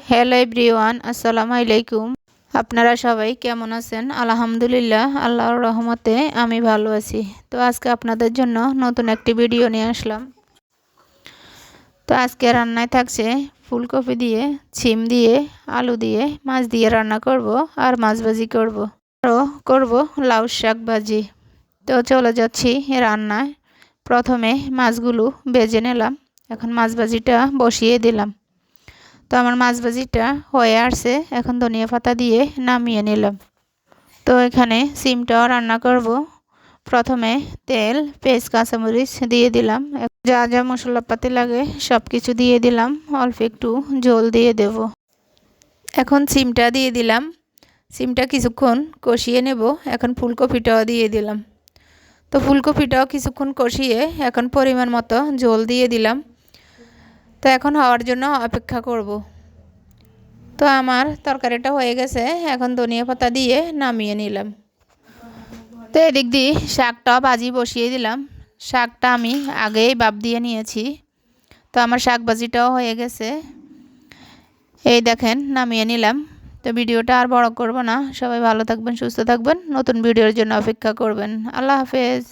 Hello everyone, আসসালামু আলাইকুম। আপনারা সবাই কেমন আছেন? আলহামদুলিল্লাহ, আল্লাহর রহমতে আমি ভালো আছি। তো আজকে আপনাদের জন্য নতুন একটি ভিডিও নিয়ে আসলাম। তো আজকে রান্নায় থাকছে ফুলকপি দিয়ে, ছিম দিয়ে, আলু দিয়ে, মাছ দিয়ে রান্না করব আর মাছ ভাজি করব। আরও করব লাউ শাক ভাজি। তো চলে যাচ্ছি রান্নায়। প্রথমে মাছগুলো ভেজে নিলাম, এখন মাছ ভাজিটা বসিয়ে দিলাম। তো আমার মাছ ভাজিটা হয়ে আসছে, এখন ধনিয়া পাতা দিয়ে নামিয়ে নিলাম। তো এখানে সিমটাও রান্না করব। প্রথমে তেল, পেঁয়াজ, কাঁচামরিচ দিয়ে দিলাম। যা যা মশলাপাতি লাগে সব কিছু দিয়ে দিলাম, অল্প একটু ঝোল দিয়ে দেব। এখন সিমটা দিয়ে দিলাম, সিমটা কিছুক্ষণ কষিয়ে নেব। এখন ফুলকপিটাও দিয়ে দিলাম। তো ফুলকপিটাও কিছুক্ষণ কষিয়ে এখন পরিমাণ মতো ঝোল দিয়ে দিলাম। তো এখন হওয়ার জন্য অপেক্ষা করব। তো আমার তরকারিটা হয়ে গেছে, এখন ধনিয়া পাতা দিয়ে নামিয়ে নিলাম। তো এদিক দিয়ে শাকটাও ভাজি বসিয়ে দিলাম। শাকটা আমি আগেই ভাপ দিয়ে নিয়েছি। তো আমার শাক ভাজিটাও হয়ে গেছে, এই দেখেন নামিয়ে নিলাম। তো ভিডিওটা আর বড় করব না। সবাই ভালো থাকবেন, সুস্থ থাকবেন, নতুন ভিডিওর জন্য অপেক্ষা করবেন। আল্লাহ হাফেজ।